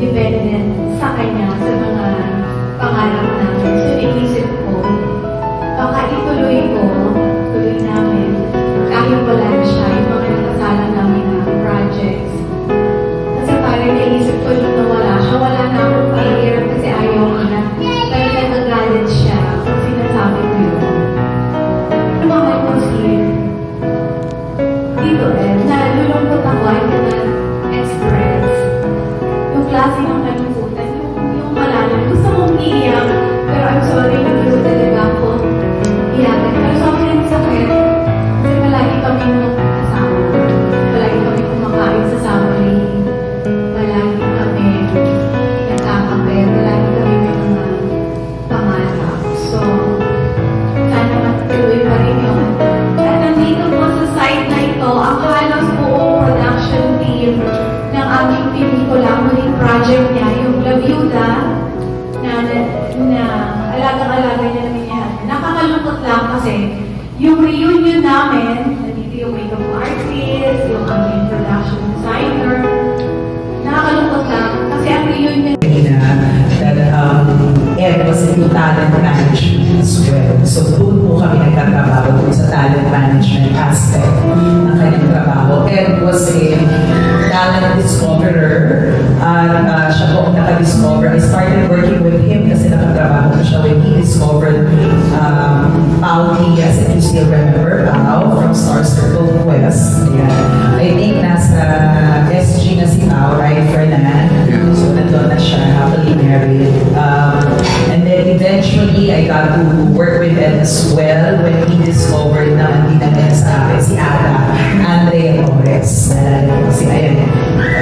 dependent sa kanya sa mga pangarap namin. So, naisip ko, baka tuloy namin, kahit wala na siya, yung mga nakasala namin na projects. Kasi parang naisip ko nung nawala siya, wala na akong failure kasi ayaw ko na. Pero nagagalit siya kung sinasabi ko yun. Mahal ko siya. Dito nalulungkot ako, I cannot express yung klase ng kalungkutan, yung malalim. Gusto kong iiyak, pero I'm sorry, hindi talaga ako iyakan. Pero sobrang sakit, kasi palagi kami kasama. Palagi kami kumakain sa family. Palagi kami nagkakape. Palagi kami may mga pangarap. So, sana matuloy pa rin yun. At nandito po sa site na ito, ang halos buong production team ng aming pelikula, muling project niya, yung La Viuda, na alagang-alaga niya namin yan. Nakakalungkot lang kasi yung reunion namin, nandito yung makeup artist, yung aming production designer, nakakalungkot lang kasi ang reunion Ed was into talent management as well. So doon po kami nagtatrabaho doon sa talent management aspect ng kanyang trabaho. Ed was a talent discoverer at siya po ang naka-discover. I started working with him kasi nakatrabaho ko siya when he discovered Pao Diaz, if you still remember, Pao from Star Circle West. Yeah. I think nasa SG na si Pao, right, Fernan? So nandun na siya, happily married. And then eventually, I got to work with Ed as well when he discovered na hindi na niya sa akin si Andrea Torres. Nalala ko si Ayan.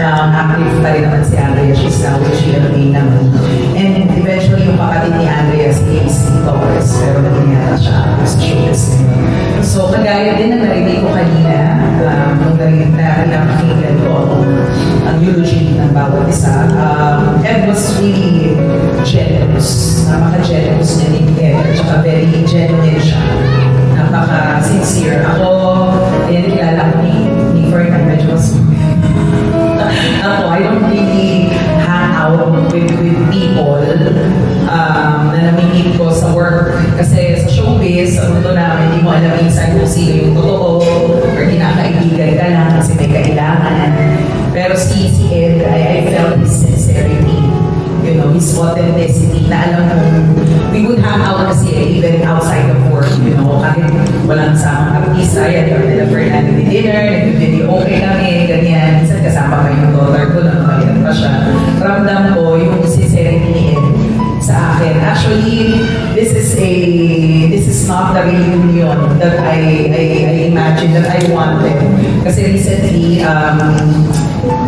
Active pa rin naman si Andrea. She's now with GLA naman. And eventually, yung kapatid ni Andrea, si AC Torres. Pero naging yata siya sa showbiz ngayon. So, kagaya din na narinig ko kanina, nung nakakinggan ko ang eulogy ng bawat isa. Ed was really generous. Napaka-generous niya ni Ed. Tsaka very genuine siya. Napaka-sincere. Ako, ayan, kilala ko ni Fernan, medyo mas ako, I don't really hang out with people na namimit ko sa work. Kasi sa showbiz, sa mundo namin, hindi mo alam minsan kung sino yung totoo or kinakaibigan ka lang kasi may kailangan. Pero si Ed, I felt his sincerity, you know, his authenticity, na alam mo, we would hang out kasi even outside of work, you know, kahit walang samang artista, yan, kami nila Fernando ni dinner, nag-video okay kami, ganyan, minsan kasama pa yung daughter ko, nakakalitan pa siya. Ramdam ko yung sincerity ni Ed sa akin. Actually, this is not the reunion that I imagined, that I wanted. Kasi recently,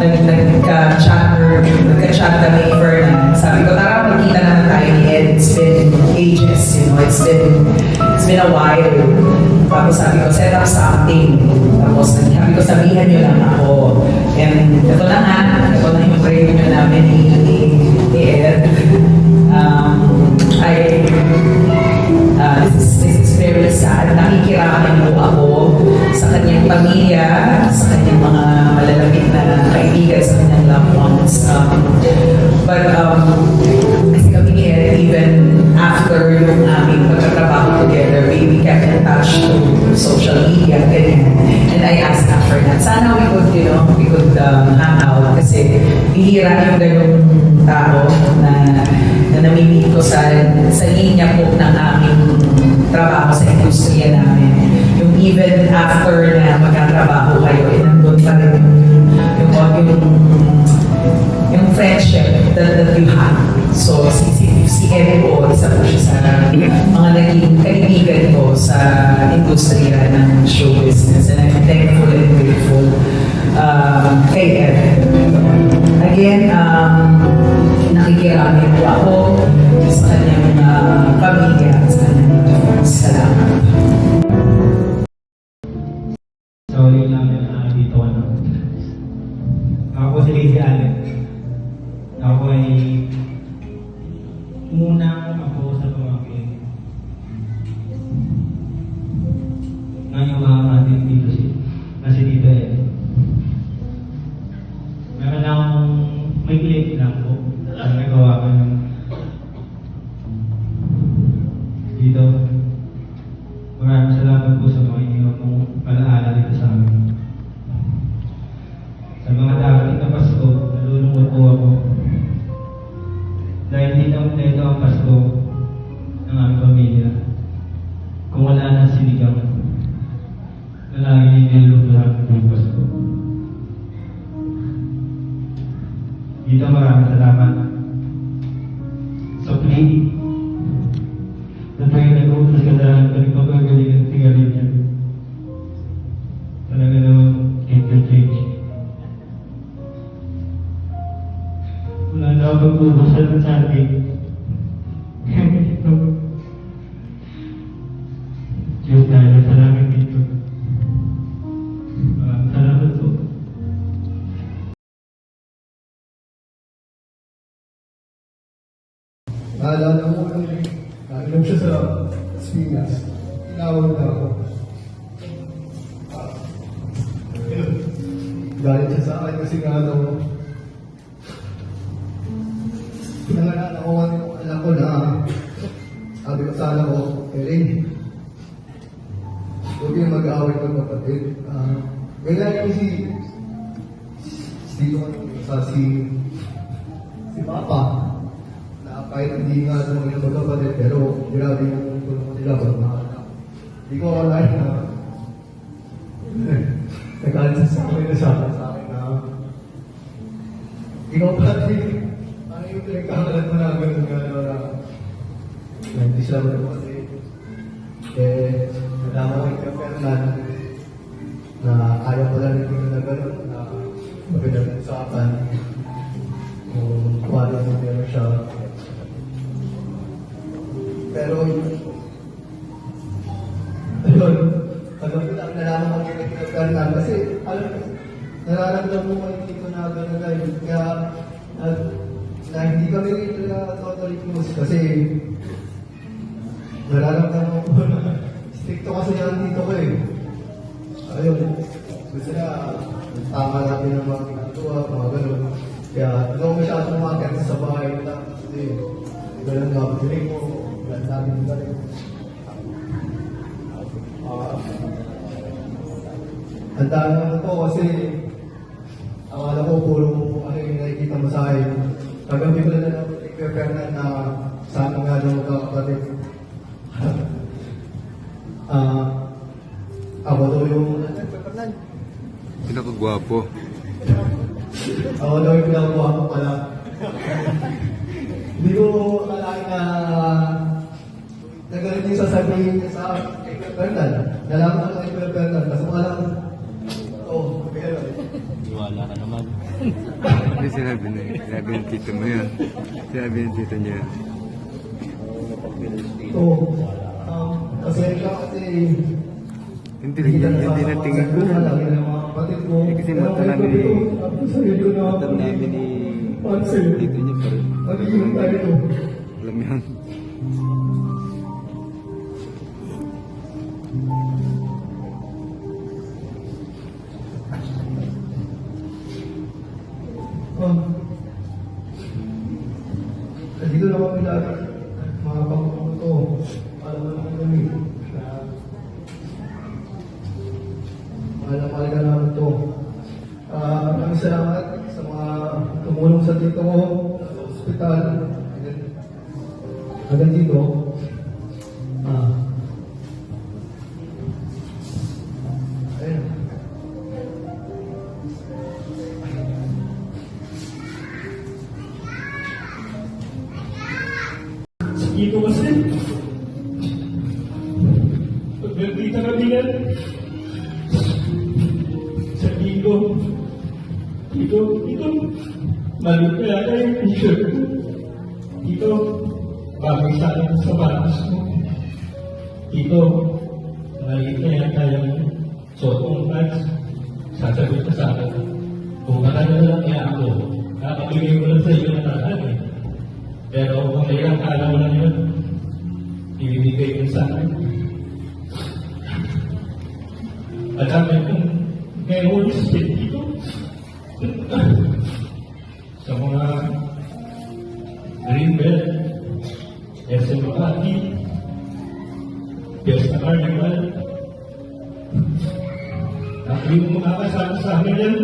nagka-chat kami ni Fernan. Sabi ko, tara, magkita naman tayo ni Ed. It's been ages, you know, it's been a while. Tapos sabi ko, set up something. Tapos sabi ko, sabihan niyo lang ako. And ito na nga, ito na yung reunion namin ni Ed. This is very sad. Nakikiraman po ako sa kanyang pamilya, sa kanyang mga malalapit na kaibigan, sa kanyang loved ones. But kasi kami ni Ed, even after yung aming pagkatrabaho together, we kept in touch to social media, ganyan. And I asked after that, sana we could hang out kasi bihira yung ganyung tao na namimit ko sa linya po ng aming trabaho sa industriya namin. Yung even after na magkatrabaho kayo, nandun pa rin yung friendship that you have. So, si Ed po, isa po siya sa mga naging kaibigan ko sa industriya ng show business. And I'm thankful and grateful kay Ed. Again, nakikirami po ako sa kanyang pamilya at sa kanyang salamat. So, yun lang dito ano. Ako si Lacey Allen. Ako ay unang ako sa pamangkin ng yung mga ating dito si Tito Ed. Meron akong may kumpleto ang Pasko ng aming pamilya kung wala ng sinigang na lagi nilulutuhan ng Pasko. Dito maraming salamat sa plate na tayo nag-utos ka dahil nagpapagaling ng tingalin niya. Talaga naman interchange. Wala na ako magbubusan sa atin. Diyos dahil sa namin dito. Salamat po. Naalala ko nung inom siya sa Pinas. Tinawag na ako. Galit siya sa akin kasi nga daw pinangalan ako yung anak ko na sabi ko sa anak ko, Erin, huwag yung mag-aaway ng kapatid. Ganyan yung si Papa. Kahit hindi nga naman yung magkapatid, pero grabe yung tulong nila pag nakakita. Hindi ko akalain na nagalit sa akin na sa akin na ikaw pati, ano yung pinagkakalat mo na gano'n na hindi sila magkapatid. Nadama ko yung Fernan na ayaw ko lang nito na gano'n na mapinag-usapan kung ano yung meron siya. Pero ayun, hanggang ko lang nalaman ko yung pinagkaroon kasi nararamdaman mo yung dito na gano'n na yun. Kaya na hindi kami rin talaga totally close kasi nararamdaman ko na stricto kasi yan dito ko eh. Ayun, gusto na tama natin ang mga ginagawa, mga gano'n. Kaya hindi ko masyadong umakit sa bahay na kasi gano'n nga, piling mo. Dan sabi ko rin. Ang dami naman po kasi akala ko puro ano yung nakikita mo sa akin. Kagabi ko na lang i-prepare na sa akin nga ng kapatid. Ako daw yung Pinakagwapo. ako daw yung pinakabuha pala. Hindi ko akalain na nagalit yung sasabihin niya sa Fernan. Nalaman ko kay Fernan. Kasi mo alam, pero Wala ka naman. Hindi sinabi ng tito mo yun. Sinabi ng tito niya. kasi kasi Hindi na tingin ko. Lagi ng mga kapatid ko. Kasi mata namin ni... Mata namin ni... Tito niya pa rin. Magiging tayo ito. Alam mo yun. Dito na kami lagi. Mga pangkong ito. Alam mo naman kami. Mahal-mahal ka naman ito. Maraming salamat sa mga tumulong sa dito ko sa ospital. Hanggang dito. Ayun. Dito kasi, pag nagkita kami yan, sa dito, maliit na yata yung t-shirt ko. Dito, bagay sa akin sa batas mo. Dito, maliit na yata yung suot mong pants. Sasagot ka sa akin. Kung matalo lang kaya ako, nakapagigay ko lang sa iyo na tahan eh. Pero kung kailang kala mo lang yun, ibibigay ko sa akin. Alam mo kung may Holy Spirit dito, sa mga Greenbelt, SM Makati, Fiesta Carnival, hindi mo makakasama sa amin yan.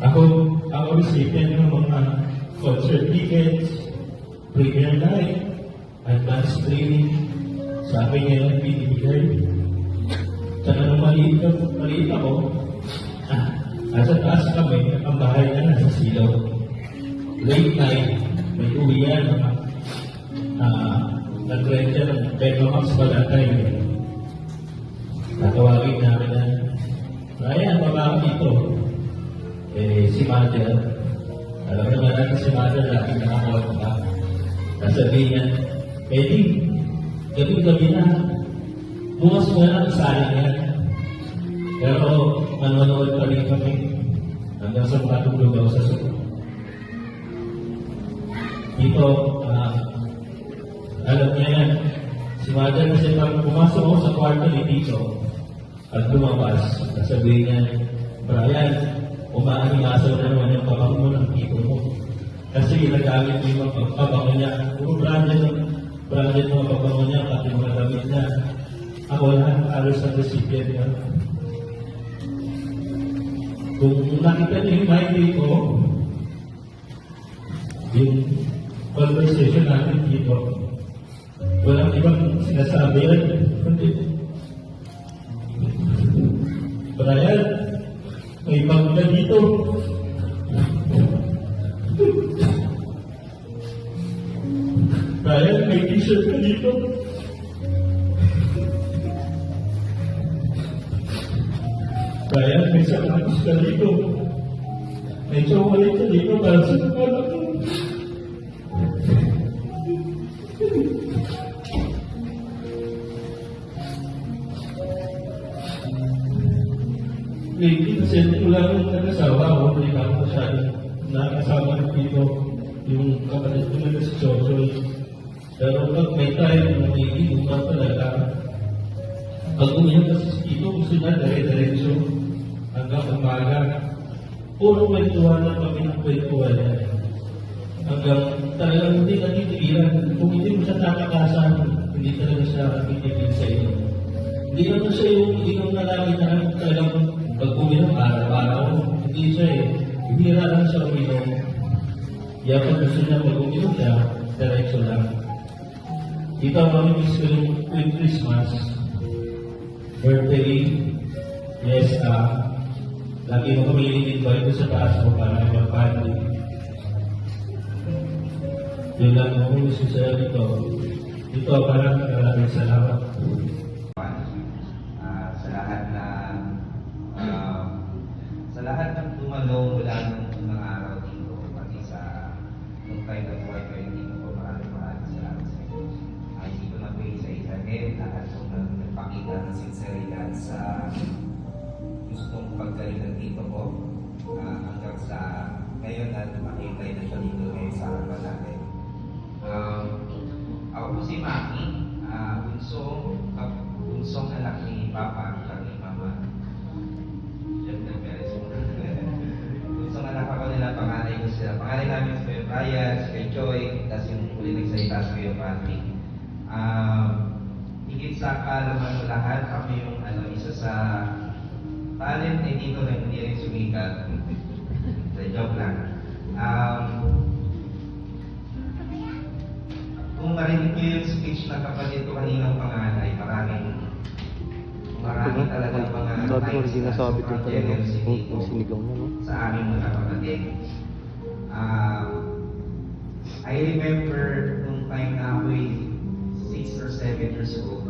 Ako recipient ng mga concert tickets, premiere night, advanced training, sa akin yan binibigay. Tsaka nung maliit ako, nasa taas kami, ang bahay na nasa silaw. Late night, may uwi yan, nag-rent siya ng Betamax pa that time. Natawagin namin na, Ryan, baba ako dito. Si Mother, alam naman natin si Mother, lagi nakakawag ka. Nasabihin niya, Eddie, gabi-gabi na, bukas mo na, isaling yan. Pero manonood pa rin kami hanggang sa matulog ako sa suko. Dito, alam niya yan, si Mother kasi pag pumasok ako sa kwarto ni Tito at lumabas, nasabihin niya, Brian, umaanimasaw na naman yung pabango mo ng Tito mo. Kasi ginagamit mo yung pabango niya. Puro branded mga pabango niya, pati mga damit niya. Ako lahat, alos ang recipient niya. Kung nakita niyo yung birthday ko, yung conversation natin dito, walang ibang sinasabi yan. Brian, may bag na dito. Brian, may t-shirt ka dito. Brian, may sapatos ka dito. May chocolate ka dito para sa anak ko. Lately, kasi wala akong nag-asawa ako, hindi na ako masyadong nakasama rin dito yung kapatid ko na si Jojoy. Pero pag may time, nakikinuman talaga. Pag umiyak kasi si Tito, gusto na dire-diretso hanggang umaga. Puro kwentuhan na kami ng kwentuhan yan. Hanggang talagang hindi natitigilan. Kung hindi mo siya tatakasan, hindi talaga siya titigil sa iyo. Hindi naman siya yung hindi nang nalangin na talagang pag uminom araw-araw. Hindi siya eh. Hihira lang siya uminom. Kaya pag gusto niya pag uminom siya, diretso lang. Dito ang mamimiss ko yung tuwing Christmas, birthday, fiesta, lagi mo kami in-invite ko sa taas mo para mag-party. Yun lang mo miss ko sa'yo dito. Dito, maraming salamat. Sa lahat ng dumalo mula nung unang araw dito, pati sa nung tayo nag-buhay ko yung dito ko, maraming salamat sa inyo. Hindi ko na po isa-isahin lahat ng nagpakita ng sinseridad sa gustong paggalingan dito ko hanggang sa ngayon na makita na siya dito ngayon sa harapan natin. Ako po si Maki, bunsong anak ni Papa at ni Mama. Bunsong anak ako nila, panganay ko sila. Panganay namin si Kuya Brian, si Kuya Joy, tapos yung huli nagsalita si Kuya Patrick. Higit sa kaalaman mo lahat, ako yung isa sa talent na dito na hindi rin sumikat. Joke lang. Kung marinig niyo yung speech ng kapatid ko kaninang panganay, marami talaga mga times na sobrang generosity ko sa aming mga kapatid. I remember nung time na ako'y 6 or 7 years old,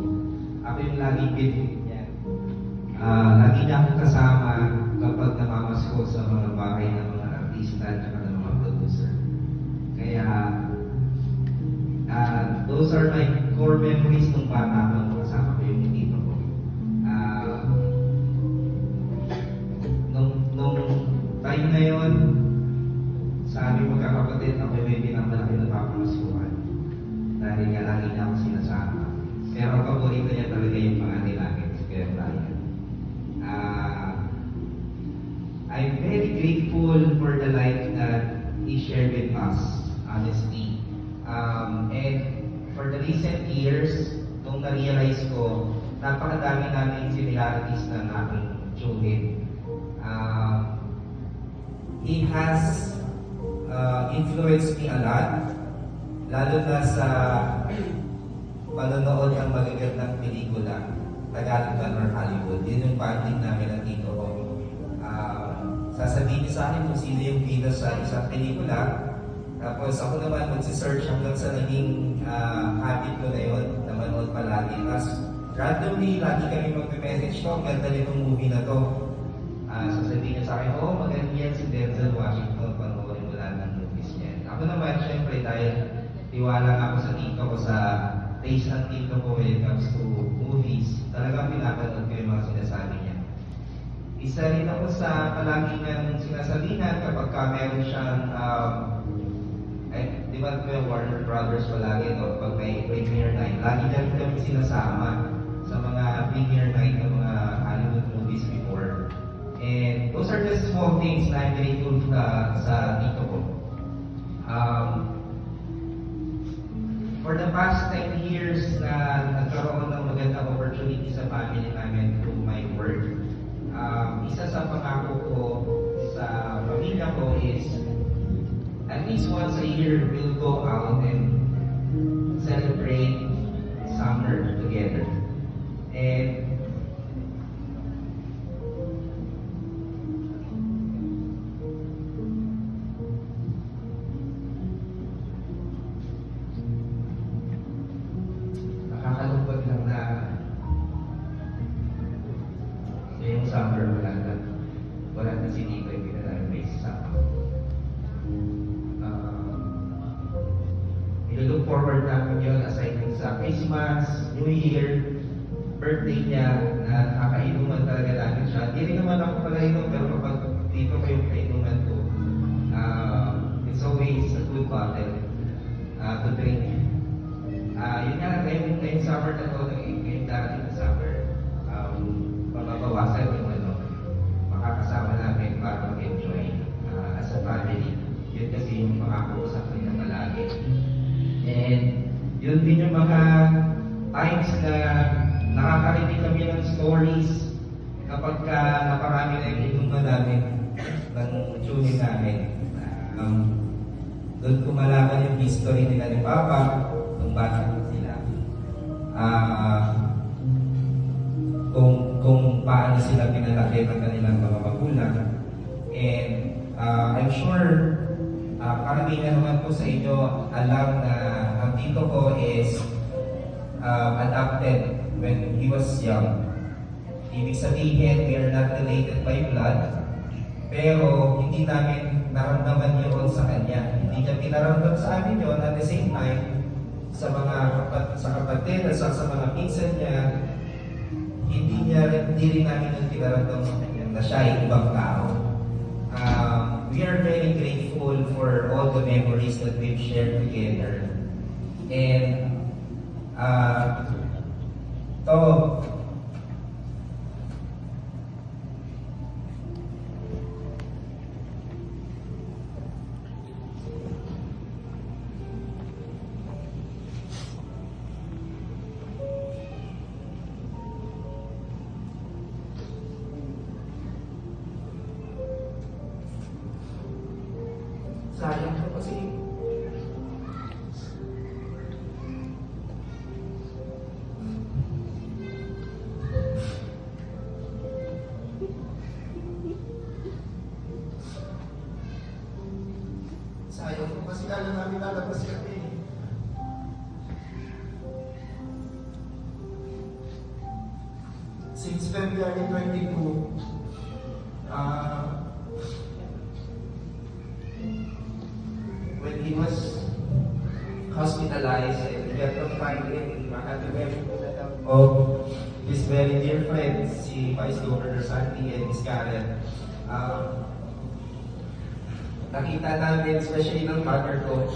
ako yung laging binibig niya. Lagi niya akong kasama kapag namamasko sa mga bahay ng mga artista at ng mga producer. Kaya, those are my core memories nung bata ako, kasama ko yung tito ko. Nung time na yun, sa aming magkakapatid, ako may pinakamalaki na papamaskuhan. Dahil nga lagi niya ako sinasama. Pero ang paborito niya talaga yung panganay namin, si Kuya Brian. I'm very grateful for the life that he shared with us, honestly. And for the recent years, nung na-realize ko, napakadami namin similarities ng aking tiyuhin. He has influenced me a lot, lalo na sa panonood ng magagandang pelikula, Tagalog man or Hollywood. Yun yung bonding namin ng tito ko. Sasabihin niyo sa akin kung sino yung bida sa isang pelikula, tapos ako naman magsisearch hanggang sa naging habit ko na yun, na manood palagi. Tapos randomly, lagi kami magme-message ko, ang ganda nitong movie na to. Sasabihin niya sa akin, oh, maganda yan si Denzel Washington, panoorin mo lang ng movies niya. Ako naman, syempre, dahil tiwala nga ako sa tito ko, sa taste ng tito ko when it comes to movies, talagang pinapanood ko yung mga sinasabi niya. Isa rin ako sa palagi niyang sinasabihan kapag ka meron siyang, di ba yung Warner Brothers palagi, no? Pag may premiere night, lagi dyan kami sinasama sa mga premiere night ng mga Hollywood movies before. And those are just small things na I'm grateful sa tito ko. For the past 10 years na nagkaroon ng magandang opportunity sa family namin through my work, isa sa pangako ko sa pamilya ko is at least once a year we'll go out and celebrate summer together. And nakakalungkot lang na ngayong summer wala na si Tito yung pinag-race sa akin. Nilook forward namin yun aside sa Christmas, New Year, birthday niya, na nakakainuman talaga namin siya. Hindi rin naman ako pala inom, pero kapag dito ko yung kainuman ko, it's always a good bottle to drink. Yun nga, ngayong summer na to, ngayong darating na summer, mababawasan yung makakasama namin para mag-enjoy as a family. Yun kasi yung makakausap nila palagi. And yun din yung mga times na nakakarinig kami ng stories kapag naparami na yung inuman namin ng tuning namin. Doon ko malaman yung history nila ni Papa nung bata sila. Kung paano sila pinalaki ng kanilang mga magulang. And I'm sure karamihan naman po sa inyo alam na ang tito ko is adopted when he was young. Ibig sabihin, we are not related by blood, pero hindi namin naramdaman yun sa kanya. Hindi niya pinaramdam sa amin yun at the same time, sa kapatid at sa mga pinsan niya, hindi rin namin yung pinaramdam sa kanya na siya ay ibang tao. We are very grateful for all the memories that we've shared together. And sayang ko kasi kala namin lalabas kami. Since February 22, when he was hospitalized and we got confined in Makati of his very dear friend, si Vice Governor Santi and Ms. Karen. Nakita namin, especially ng mother ko,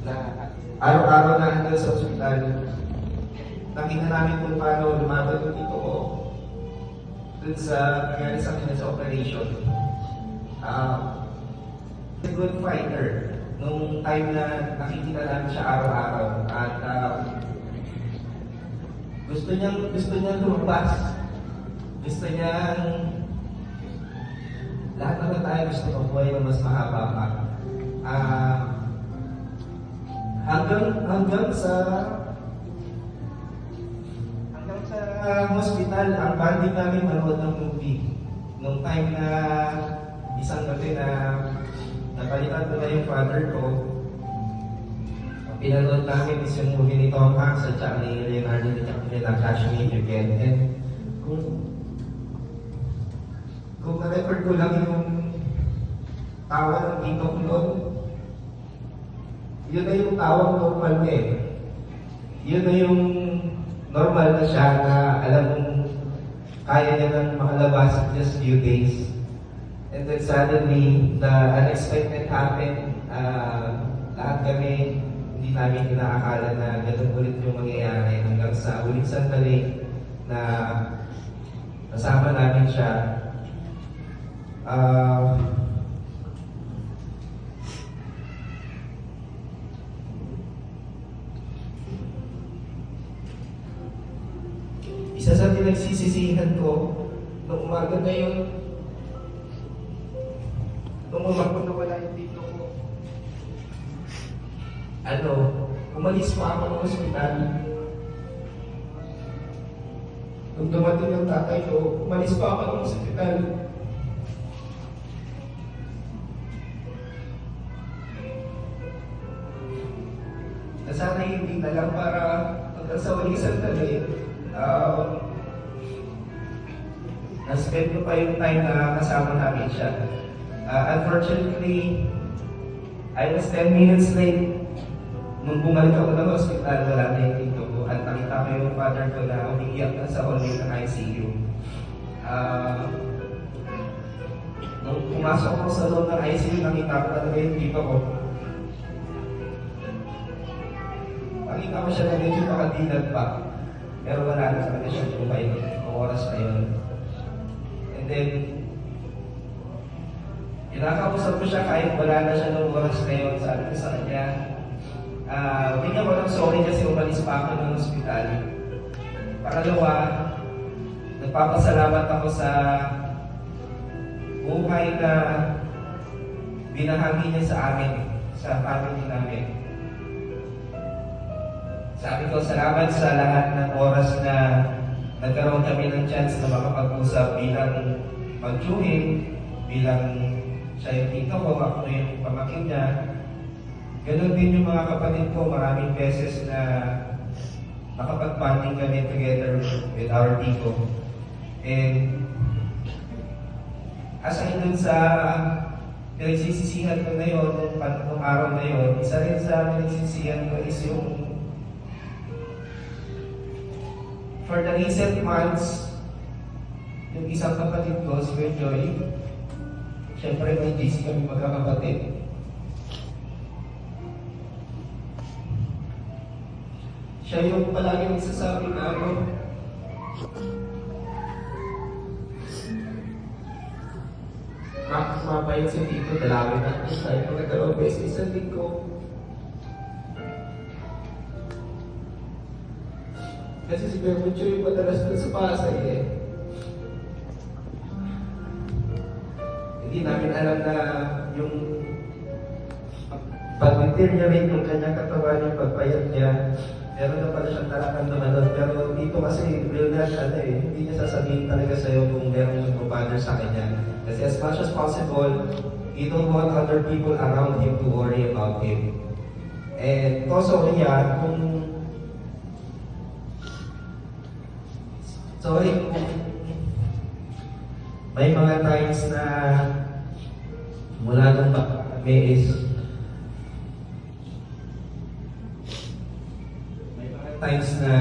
na araw-araw na hanggang sa ospital, nakita namin kung paano lumaban yung tito ko dun sa nangyari sa akin sa operation. A good fighter nung time na nakikita namin siya araw-araw at gusto niyang lumabas. Gusto niyang lahat naman tayo gusto mabuhay na mas mahaba pa. hanggang sa hospital, ang banding namin manood ng movie. Nung time na isang gabi na napalitan ko na yung father ko, ang pinanood namin is yung movie ni Tom Hanks at saka ni Leonardo DiCaprio na Catch Me If You Can. And kung na-record ko lang yung tawa ng tito ko noon, yun na yung tawang normal niya eh. Yun na yung normal na siya na alam mong kaya niya nang makalabas in just few days. And then suddenly, the unexpected happened. Lahat kami hindi namin inaakala na ganun ulit yung mangyayari hanggang sa ulit sandali na kasama namin siya. Isa sa pinagsisisihan ko, nung umaga na yun, nung umaga na wala yung tito ko, umalis pa ako ng ospital. Nung dumating yung tatay ko, umalis pa ako ng ospital. Nasanay hindi na lang para hanggang sa waling sandali, na-spend ko pa yung time na kasama namin siya. Unfortunately, I was 10 minutes late. Nung bumalik ako ng hospital, wala na yung tito ko. At nakita ko yung father ko na umiiyak na sa hallway ng ICU. Nung pumasok ko sa loob ng ICU, nakita ko talaga yung tito ko. Nakita ko siya na medyo nakadinad pa. Pero wala na talaga siya tumay ng oras na yun. And then, kinakausap ko siya kahit wala na siya ng oras na yun. Sabi ko sa kanya, bigyan ko ng sorry kasi umalis pa ako ng ospital. Pangalawa, nagpapasalamat ako sa buhay na binahagi niya sa amin, sa family namin. Sabi ko, salamat sa lahat ng oras na nagkaroon kami ng chance na makapag-usap bilang magtsuhin, bilang siya yung tito ko, ako yung pamangkin niya. Ganon din yung mga kapatid ko, maraming beses na nakapag-bonding kami together with our tito. And aside dun sa pinagsisisihan ko na yun, nung araw na yun, isa rin sa pinagsisisihan ko is yung for the recent months, yung isang kapatid ko, si Kuya Joy, syempre may busy kami magkakapatid. Siya yung palagi nagsasabi na mapayag si Tito, dalawin natin tayo kung nagkaroon beses sa linggo. Kasi si Kuya Mucho yung madalas doon sa Pasay eh. Hindi namin alam na yung pag-deteriorate yung kanyang katawan, yung pagpayat niya. Meron na pala siyang nararamdaman doon. Pero dito kasi real na siya hindi niya sasabihin talaga sa'yo kung meron yung provider sa kanya. Kasi as much as possible, you don't want other people around him to worry about him. And also niya, may mga times na mula nung kami is may mga times na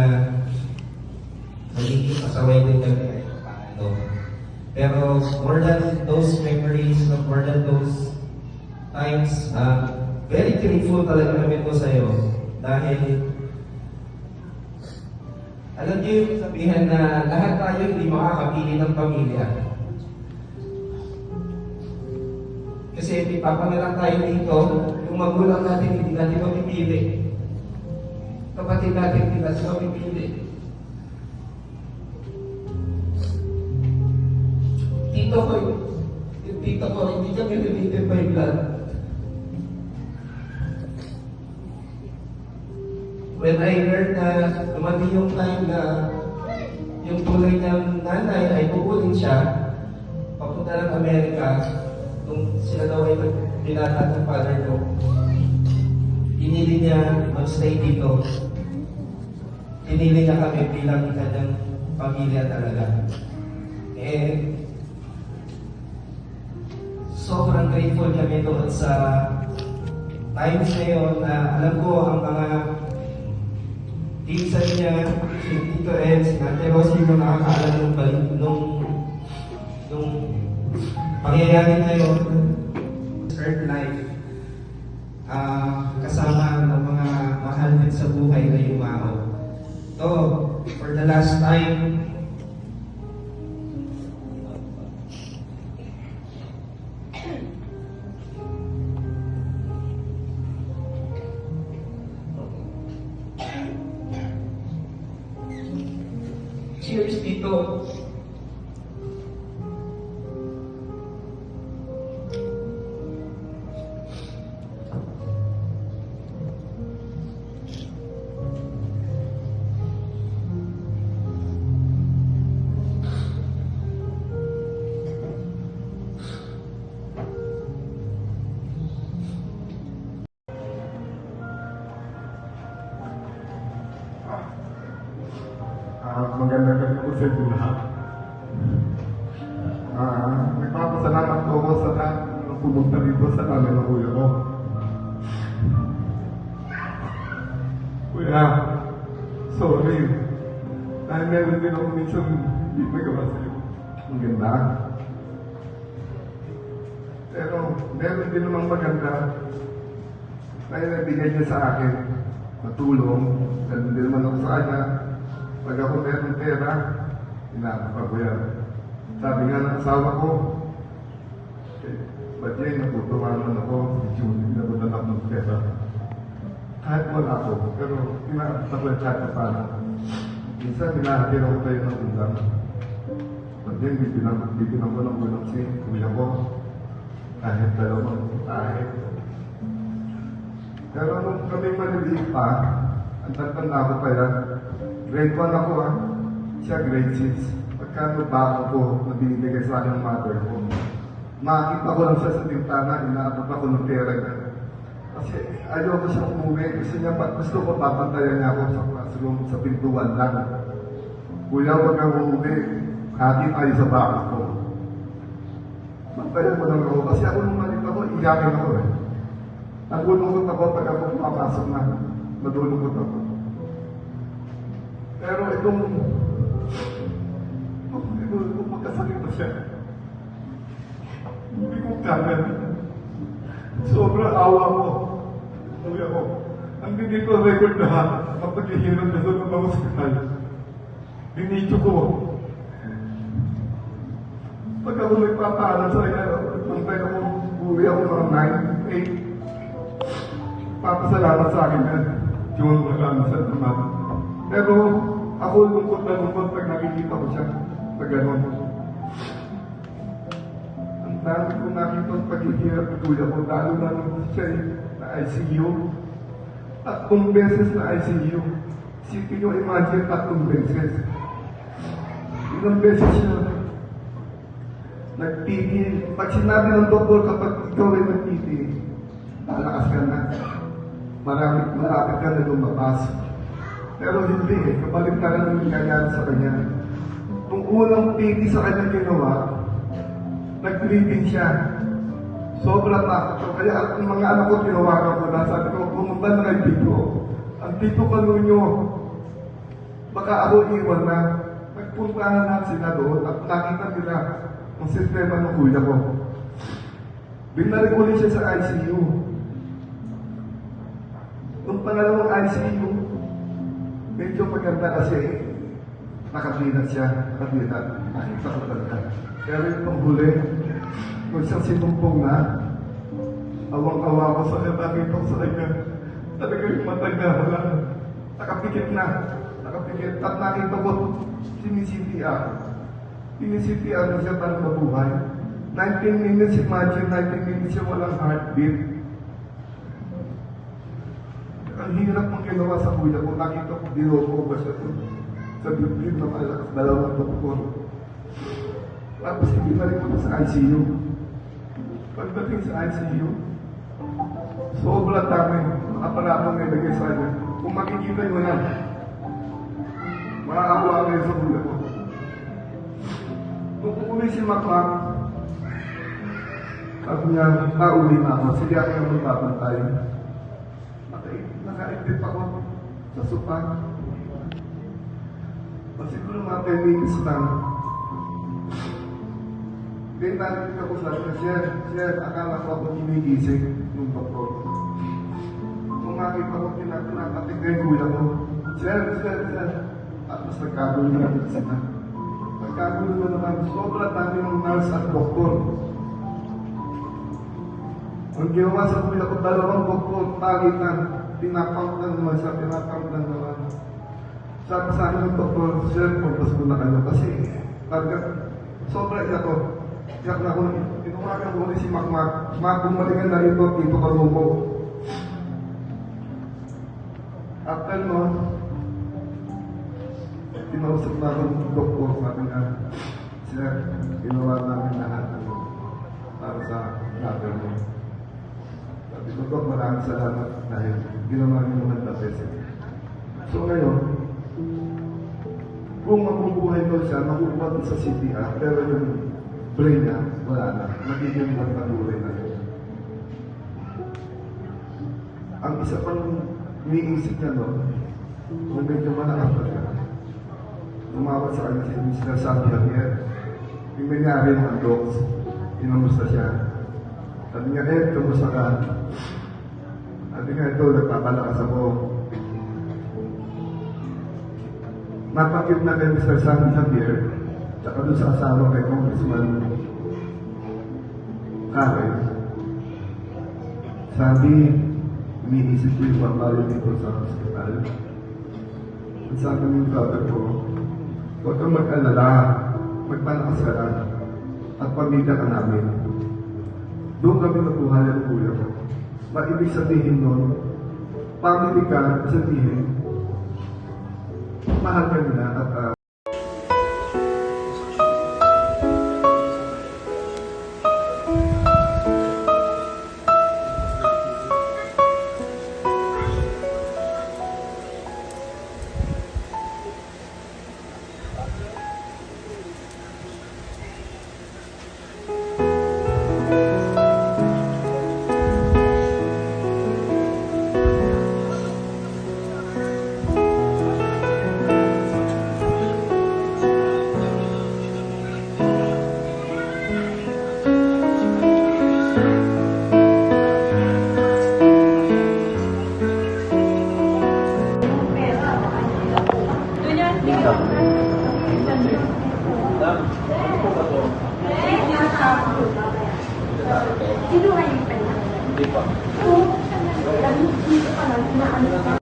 magiging pasaway din kami kahit paano. Pero more than those memories, more than those times, very grateful talaga kami po sa'yo. Dahil alam niyo yung sabihan na lahat tayo hindi makakapili ng pamilya. Kasi ipapangalan tayo dito, yung magulang natin hindi natin mapipili. Kapatid natin hindi natin mapipili. Yung tito ko, hindi kami related by blood. when I heard na dumating yung time na yung tunay niyang nanay ay kukunin siya papunta ng Amerika, nung sila daw ay binata ng father ko, pinili niya mag-stay dito. Pinili niya kami bilang kanyang pamilya talaga. Eh, sobrang grateful kami doon sa times na yun na alam ko ang mga pinsan niya, si Tito Ed, si Ate Rosie, yung nakakaalam nung pangyayari na yun, earth life, kasama ng mga mahal din sa buhay na yumao. So, for the last time, cheers, Tito. Magandang gabi po sa inyo lahat. Nagpapasalamat po ako sa lahat na pumunta dito sa namin ng kuya ko. Kuya, sorry. Dahil meron din ako minsan hindi magawa sa'yo. Ang ganda. Pero meron din namang maganda na nabigay niya sa akin na tulong. Ganun din naman ako sa kanya. Pag ako meron pera, inaapa ko yan. Sabi nga ng asawa ko, ba't yan, natutuwa naman ako, si Julie, pinabunan ako ng pera. Kahit wala ako, pero inaapa ko yan kahit paano. Minsan, hinahakil ako tayo ng ulam. Ba't yan, bibinang ko ng ulam si kuya ko. Kahit dalawang kahit. Pero nung kami maliliit pa, ang tanda ko pa yan, grade 1 ako siya grade 6. Pagkano ba ako na binibigay sa akin ng mother ko? Makakita ko lang siya sa bintana, inaabot ako ng pera niya. Kasi ayaw ko siya umuwi. Gusto ko papantayan niya ako sa classroom, sa pintuan lang. Kuya, huwag kang umuwi. Hati tayo sa baka ko. Bantayan ko lang ako. Kasi ako nung malit ako, iyakin ako eh. Nagulungkot ako pag ako pumapasok na. Nadulungkot ako. Pero itong magkasakit na siya. Hindi ko kaya. Sobrang awa ko. Kuya ko. Ang hindi ko record lahat kapag ihirap na sa mga hospital. Binidyo ko. Pag ako nagpapaalam sa kanya, pantay ako, uwi ako mga 9, 8. Papasalamat sa akin yan. Yung maraming sa naman. Pero ako lungkot na lungkot pag nakikita ko siya sa gano'n. Ang dami ko nakita ang paghihirap ng kuya ko, lalo na nung siya na ICU. 3 beses na ICU. Isipin nyo, imagine 3 beses. Ilang beses siya nagpili. Pag sinabi ng doktor kapag ikaw ay nagpili, lalakas ka na. Malapit ka na lumabas. Pero hindi eh, kabalik ka na ng nangyayari sa kanya. Nung unang piti sa kanya ginawa, nag-bleeding siya. Sobrang takot ko. Kaya ang mga anak ko tinawagan ko na, sabi ko, pumunta na kayo dito. Ang dito ka nyo, baka ako iwan na. Nagpuntahan na sila doon at nakita nila ang sistema ng kuya ko. Binalik ulit siya sa ICU. Nung pangalawang ICU, medyo maganda kasi nakabinat siya, nakabinat. Nakita ko talaga. Pero yung panghuli, kung siyang sinumpong na, awang-awa ko sa kanya, nakita ko sa kanya, talaga yung matag na wala. Nakapikit na, nakapikit. At nakita ko, sinisipr. Sinisipr na siya para mabuhay. 19 minutes, imagine, 19 minutes siya walang heartbeat. Ang hirap mong ginawa sa kuya ko, nakita ko dinoko ba siya sa bibig na malakas, dalawang doktor. Tapos hindi na rin ko sa ICU. Pagdating sa ICU, sobrang dami, mga aparatong may lagay sa kanya. Kung makikita nyo na, makakawa kayo sa kuya ko. Nung umuwi si Makmak, sabi niya, uli na ako, sige ako yung magbabantay. Nakaintip ako sa sopa. O siguro mga 10 minutes lang. Kaya narinig ako sabi na, Sir, akala ko ako ginigising ng doktor. Nung makita ko, pinakatik na yung kuya ko. Sir. Tapos nagkagulo na natin sila. Nagkagulo na naman, sobrang dami ng nurse at doktor. Ang ginawa sa kuya ko, dalawang doktor, pagitan. Pinapang lang naman siya, pinapang lang naman. Sabi sa akin ng doktor, Sir, pagpas ko na kayo. Kasi, sobra iyak ko. Iyak na ako, tinuwagan ko ulit si Makmak. Bumalikan na rito, dito ka lumo. After nun, tinausap na ako ng doktor, sabi nga, Sir, ginawa namin lahat para sa lager mo. Sabi ko, Dok, maraming salamat dahil ginawa niyo naman the best. So ngayon, kung mabubuhay ko siya, makukuha sa CPR, pero yung brain niya, wala na. Magiging magpatuloy na yun. Ang isa pang iniisip niya, no, kung medyo malakas pa siya, umawat sa kanya si Mr. Santi Javier. Yung nangyari ng dogs, inamusta siya. Sabi niya, kamusta ka? Sabi nga, ito, nagpapalakas ako. Napakit na kay Mr. Santi Javier, tsaka doon sa asawa kay Congressman Karen. Sabi, iniisip ko yung pambayo dito sa hospital. At sabi ng brother ko, huwag kang mag-alala, magpalakas ka lang, at pamilya ka namin. Doon kami nabuhay ang kuya ko. Maibig sabihin nun, family ka, sabihin, mahal ka nila at Sino nga yung pala? Hindi pa. Dito pa lang, inaano pa.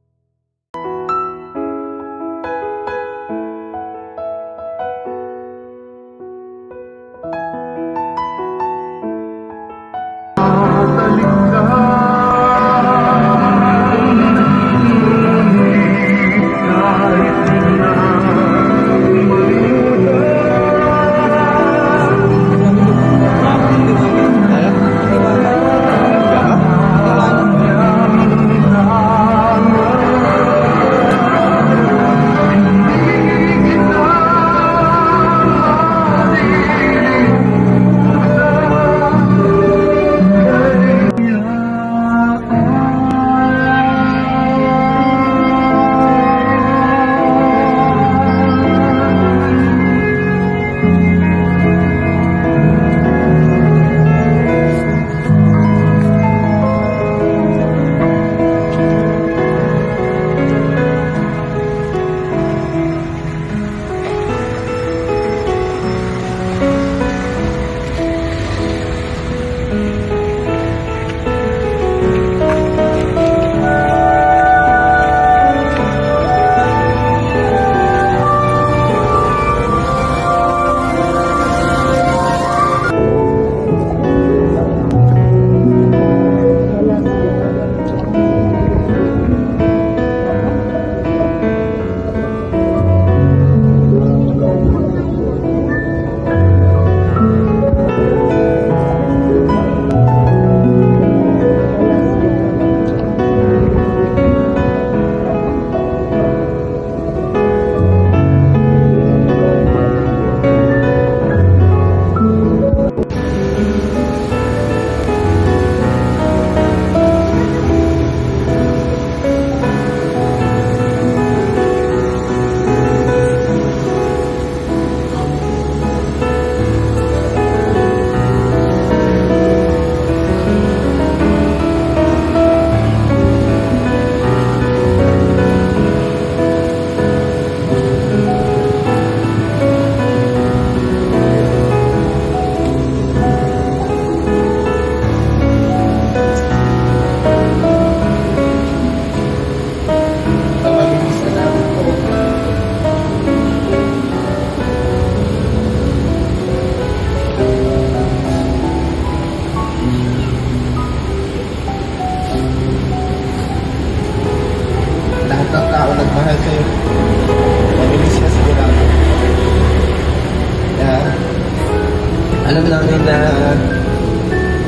Alam namin na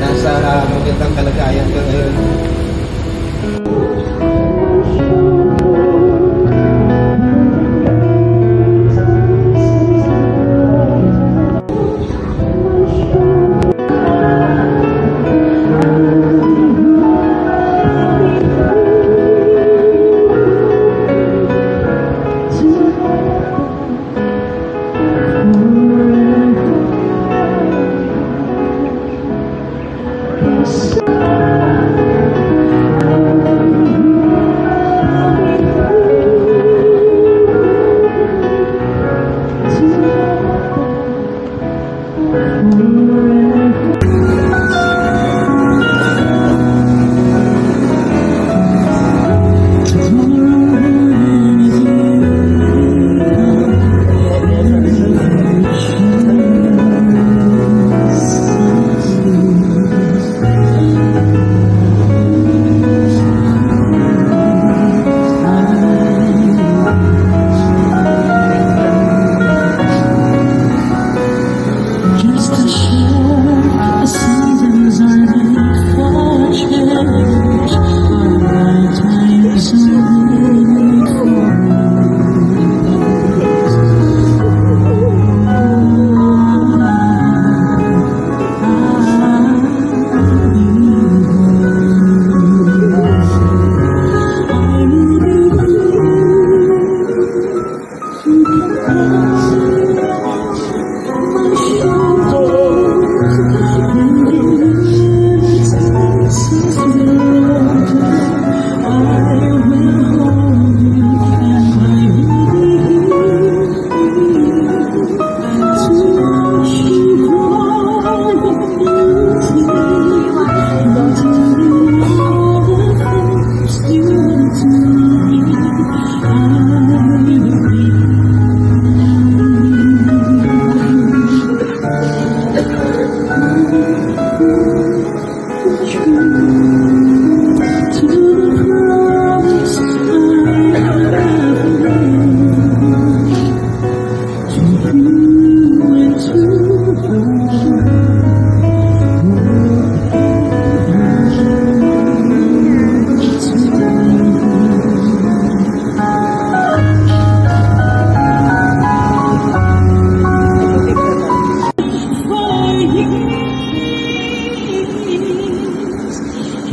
nasa magandang kalagayan ka ngayon.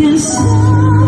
Yes.